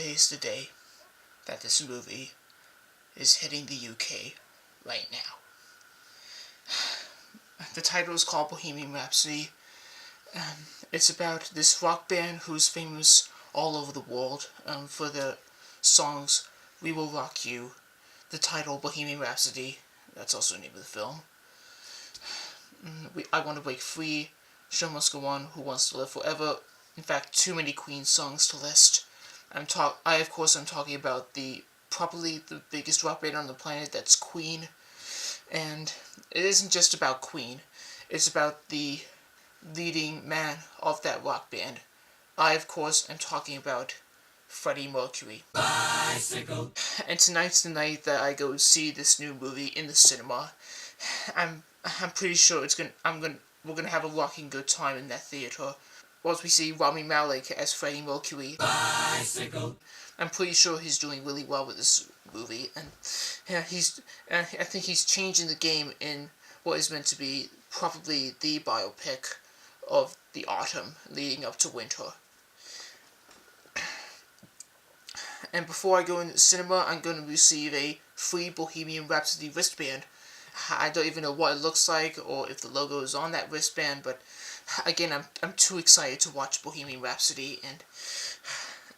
today is the day that this movie is hitting the UK right now. The title is called Bohemian Rhapsody. It's about this rock band who's famous all over the world for the songs We Will Rock You, the title Bohemian Rhapsody, that's also the name of the film. I Want to Break Free, Show Must Go On, Who Wants to Live Forever. In fact, too many Queen songs to list. I'm talking about probably the biggest rock band on the planet, that's Queen. And it isn't just about Queen, it's about the leading man of that rock band. I, of course, am talking about Freddie Mercury. Bicycle. And tonight's the night that I go see this new movie in the cinema. I'm pretty sure we're gonna have a rocking good time in that theater. Once we see Rami Malek as Freddie Mercury. Bicycle. I'm pretty sure he's doing really well with this movie, and I think he's changing the game in what is meant to be probably the biopic of the autumn leading up to winter. And before I go into the cinema, I'm going to receive a free Bohemian Rhapsody wristband. I don't even know what it looks like or if the logo is on that wristband, but again, I'm too excited to watch Bohemian Rhapsody, and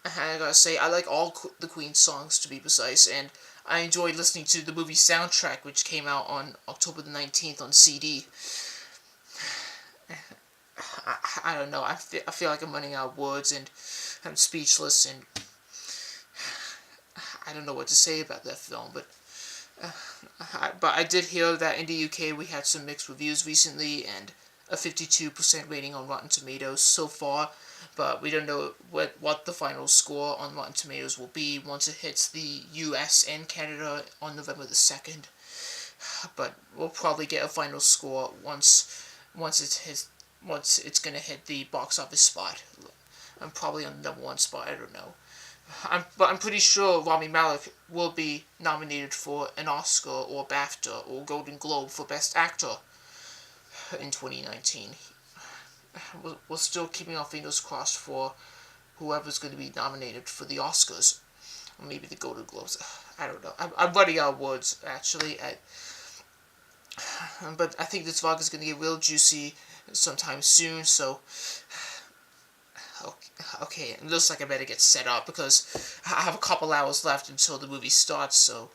I gotta say, I like all the Queen songs, to be precise, and I enjoyed listening to the movie soundtrack, which came out on October the 19th on CD. I don't know, I feel like I'm running out of words, and I'm speechless, and I don't know what to say about that film, but I did hear that in the UK we had some mixed reviews recently, and a 52% rating on Rotten Tomatoes so far, but we don't know what the final score on Rotten Tomatoes will be once it hits the US and Canada on November the 2nd. But we'll probably get a final score once it's gonna hit the box office spot. I'm probably on the #1 spot, I don't know. But I'm pretty sure Rami Malek will be nominated for an Oscar or BAFTA or Golden Globe for Best Actor in 2019. We're still keeping our fingers crossed for whoever's going to be nominated for the Oscars. Or maybe the Golden Globes. I don't know. I'm running out of words, actually. But I think this vlog is going to get real juicy sometime soon, so okay, it looks like I better get set up because I have a couple hours left until the movie starts, so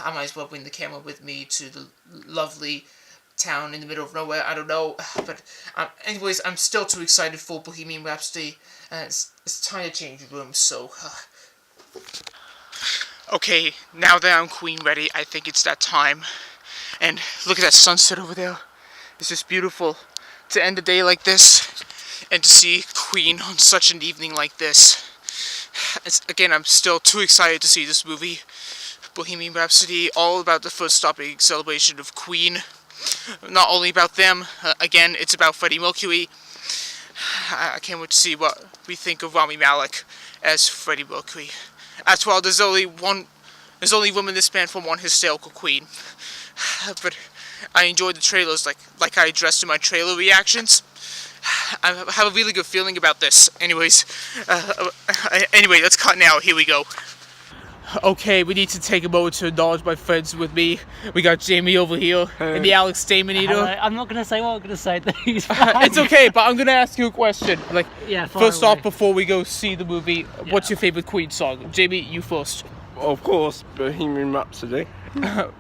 I might as well bring the camera with me to the lovely town in the middle of nowhere. I don't know, but anyways, I'm still too excited for Bohemian Rhapsody, and it's time to change rooms, so okay, now that I'm Queen ready, I think it's that time. And look at that sunset over there. It's just beautiful to end the day like this and to see Queen on such an evening like this. Again, I'm still too excited to see this movie, Bohemian Rhapsody, all about the first stopping celebration of Queen. Not only about them, again, it's about Freddie Mercury. I can't wait to see what we think of Rami Malek as Freddie Mercury. As well, there's only room in this band for one hysterical Queen. But I enjoyed the trailers, like I addressed in my trailer reactions. I have a really good feeling about this. Anyways, anyway, let's cut now. Here we go. Okay, we need to take a moment to acknowledge my friends with me. We got Jamie over here, and the Alex Damon eater. I'm not going to say what I'm going to say. It's okay, but I'm going to ask you a question. First away. off, before we go see the movie, what's your favorite Queen song? Jamie, you first. Of course, Bohemian Rhapsody.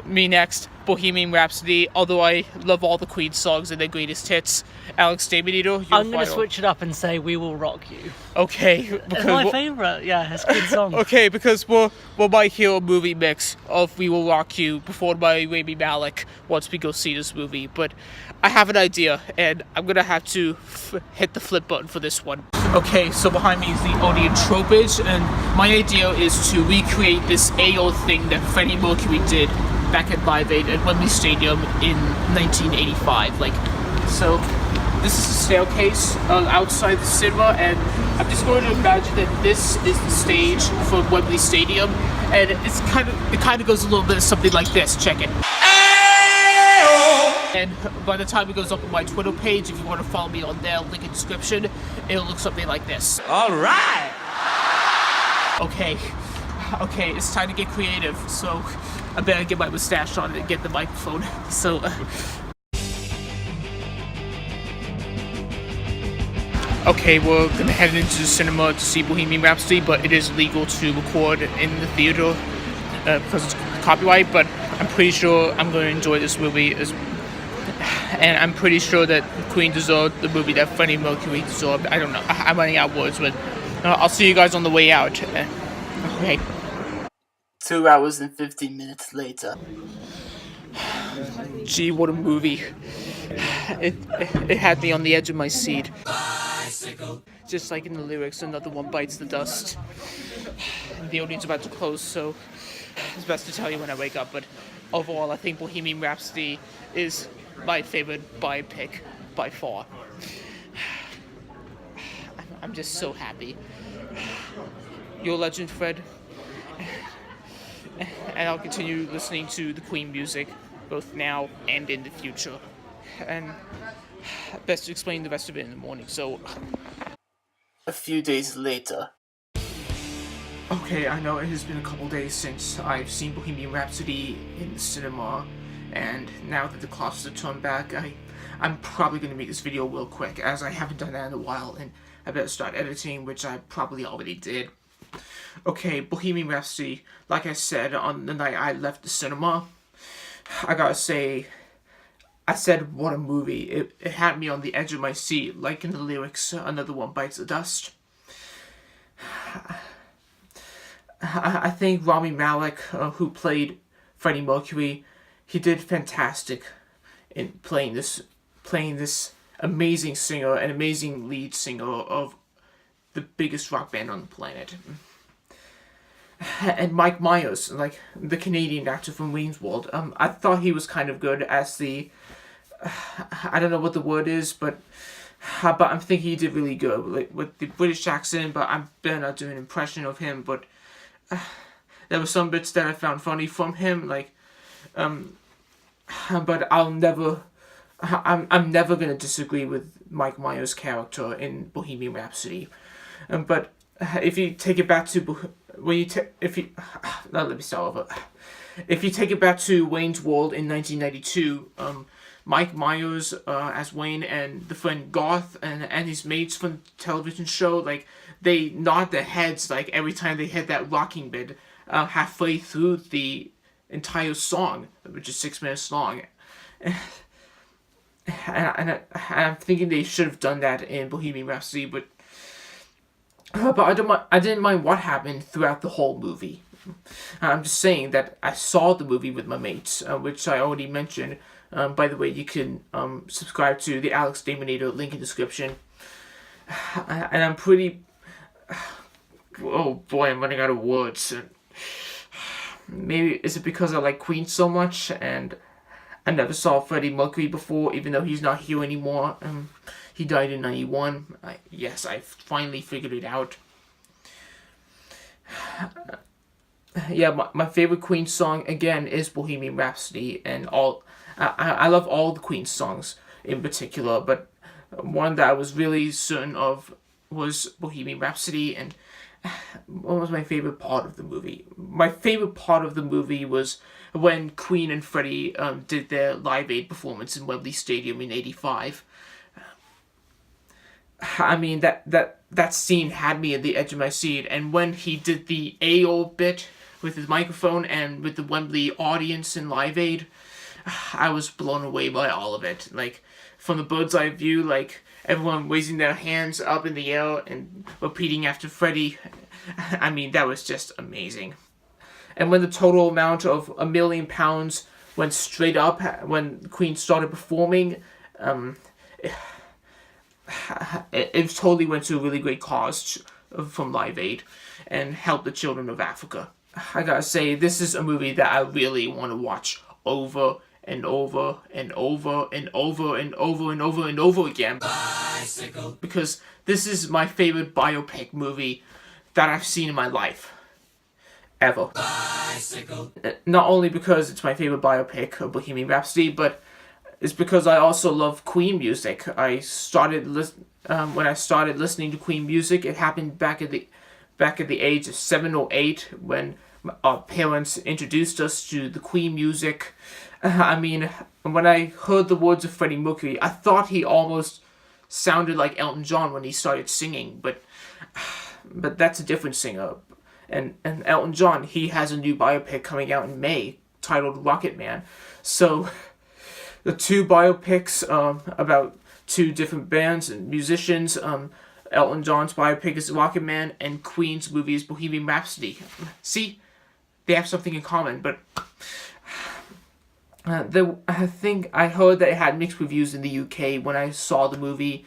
Me next, Bohemian Rhapsody, although I love all the Queen songs and their greatest hits. Alex Damon eater, I'm going to switch it up and say We Will Rock You. Okay. It's my favourite, it's a good song. Okay, because we're my hero movie mix of We Will Rock You before my Rami Malek once we go see this movie. But I have an idea, and I'm going to have to hit the flip button for this one. Okay, so behind me is the Odeon tropage, and my idea is to recreate this AO thing that Freddie Mercury did back at Live Aid at Wembley Stadium in 1985. So this is a staircase outside the cinema, and I'm just going to imagine that this is the stage for Wembley Stadium, and it kind of goes a little bit of something like this. Check it. And by the time it goes up on my Twitter page, if you want to follow me on there, link in the description, it'll look something like this. All right! Okay, it's time to get creative. So I better get my mustache on and get the microphone. So. Okay, we're gonna head into the cinema to see Bohemian Rhapsody, but it is legal to record in the theater because it's copyright. But I'm pretty sure I'm gonna enjoy this movie, and I'm pretty sure that Queen deserved the movie that Freddie Mercury deserved. I don't know. I'm running out of words, but I'll see you guys on the way out. Okay. 2 hours and 15 minutes later. Gee, what a movie! It had me on the edge of my seat. Just like in the lyrics, another one bites the dust. The audience about to close, so it's best to tell you when I wake up. But overall, I think Bohemian Rhapsody is my favorite biopic by far. I'm just so happy. You're a legend, Fred. And I'll continue listening to the Queen music, both now and in the future. And best to explain the rest of it in the morning, so. A few days later. Okay, I know it has been a couple days since I've seen Bohemian Rhapsody in the cinema, and now that the clocks have turned back, I'm probably going to make this video real quick, as I haven't done that in a while, and I better start editing, which I probably already did. Okay, Bohemian Rhapsody, like I said on the night I left the cinema, I gotta say, I said what a movie. It had me on the edge of my seat, like in the lyrics, another one bites the dust. I think Rami Malek, who played Freddie Mercury, he did fantastic in playing this amazing singer, an amazing lead singer of the biggest rock band on the planet. And Mike Myers, like the Canadian actor from Wayne's World, I thought he was kind of good as the, I don't know what the word is, but I'm thinking he did really good, like, with the British accent, but I'm better not doing an impression of him, but there were some bits that I found funny from him, like, but I'm never gonna disagree with Mike Myers' character in Bohemian Rhapsody, but if you take it back to let me start over. If you take it back to Wayne's World in 1992, Mike Myers as Wayne and the friend Garth and his mates from the television show, like, they nod their heads like every time they hit that rocking bit halfway through the entire song, which is 6 minutes long. And I'm thinking they should have done that in Bohemian Rhapsody, but I didn't mind what happened throughout the whole movie. I'm just saying that I saw the movie with my mates, which I already mentioned. By the way, you can subscribe to the Alex Daminator, link in description. And I'm pretty. Oh boy, I'm running out of words. Maybe is it because I like Queen so much, and I never saw Freddie Mercury before, even though he's not here anymore. He died in 91. Yes, I finally figured it out. Yeah, my favorite Queen song, again, is Bohemian Rhapsody, and I love all the Queen songs in particular, but one that I was really certain of was Bohemian Rhapsody. And what was my favorite part of the movie? My favorite part of the movie was when Queen and Freddie did their Live Aid performance in Wembley Stadium in '85. I mean, that scene had me at the edge of my seat, and when he did the AO bit with his microphone and with the Wembley audience in Live Aid, I was blown away by all of it. Like, from the bird's eye view, like, everyone raising their hands up in the air and repeating after Freddie. I mean, that was just amazing. And when the total amount of £1 million went straight up when Queen started performing, it totally went to a really great cause from Live Aid and helped the children of Africa. I gotta say, this is a movie that I really want to watch over and over and over and over and over and over and over again. Bicycle. Because this is my favorite biopic movie that I've seen in my life. Ever. Bicycle. Not only because it's my favorite biopic of Bohemian Rhapsody, but it's because I also love Queen music. When I started listening to Queen music, it happened back back at the age of 7 or 8 when our parents introduced us to the Queen music. I mean, when I heard the words of Freddie Mercury, I thought he almost sounded like Elton John when he started singing, but that's a different singer. And Elton John, he has a new biopic coming out in May titled Rocket Man. So the two biopics about two different bands and musicians. Elton John's biopic is Rocket Man, and Queen's movie is Bohemian Rhapsody. See, they have something in common, but I think I heard that it had mixed reviews in the UK when I saw the movie,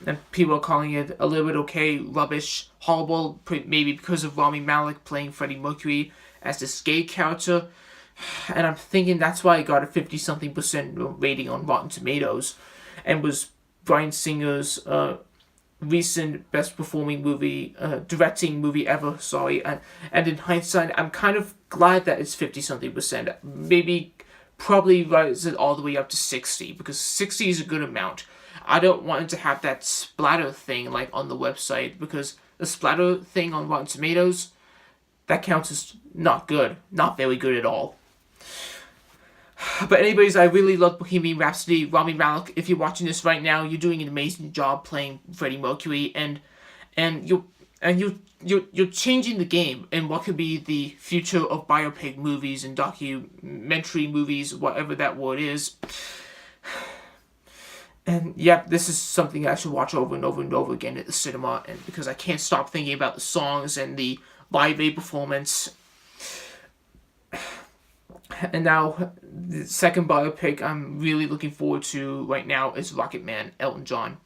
and people are calling it a little bit okay, rubbish, horrible, maybe because of Rami Malek playing Freddie Mercury as this gay character, and I'm thinking that's why it got a 50-something% rating on Rotten Tomatoes, and was Bryan Singer's recent best performing movie, directing movie ever, and in hindsight, I'm kind of glad that it's 50-something%, maybe probably rise it all the way up to 60, because 60 is a good amount. I don't want it to have that splatter thing like on the website, because the splatter thing on Rotten Tomatoes, that counts as not good, not very good at all. But anyways, I really love Bohemian Rhapsody. Rami Malek, if you're watching this right now, you're doing an amazing job playing Freddie Mercury, and you're changing the game in what could be the future of biopic movies and documentary movies, whatever that word is. And yeah, this is something I should watch over and over and over again at the cinema, and because I can't stop thinking about the songs and the Live Aid performance. And now, the second biopic I'm really looking forward to right now is Rocket Man, Elton John.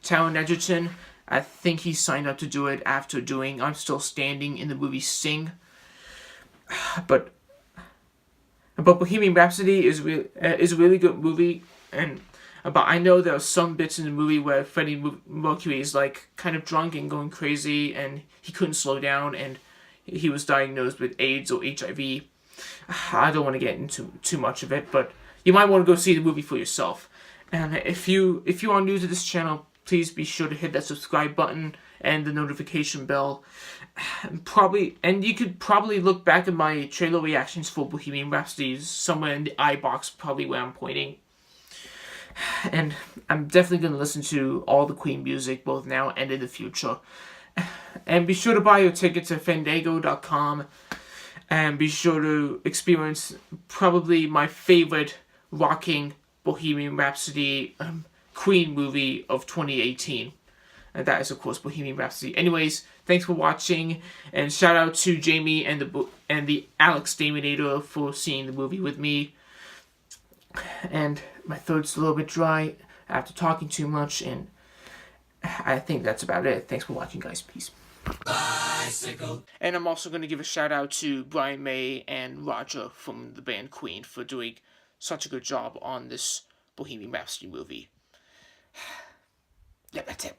Taron Egerton, I think he signed up to do it after doing I'm Still Standing in the movie Sing. But Bohemian Rhapsody is a really good movie, but I know there are some bits in the movie where Freddie Mercury is like kind of drunk and going crazy, and he couldn't slow down, and he was diagnosed with AIDS or HIV. I don't want to get into too much of it, but you might want to go see the movie for yourself. And if you are new to this channel, please be sure to hit that subscribe button and the notification bell. And you could probably look back at my trailer reactions for Bohemian Rhapsody somewhere in the I box, probably where I'm pointing. And I'm definitely going to listen to all the Queen music, both now and in the future. And be sure to buy your tickets at fandango.com. And be sure to experience probably my favorite rocking Bohemian Rhapsody Queen movie of 2018. And that is, of course, Bohemian Rhapsody. Anyways, thanks for watching. And shout out to Jamie and the Alex Daminator for seeing the movie with me. And my throat's a little bit dry after talking too much. And I think that's about it. Thanks for watching, guys. Peace. Bicycle. And I'm also going to give a shout out to Brian May and Roger from the band Queen for doing such a good job on this Bohemian Rhapsody movie. Yeah, that's it.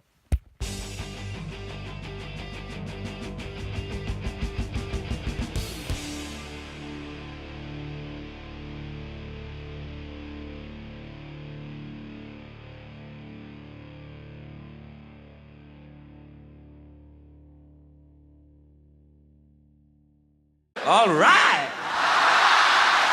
All right.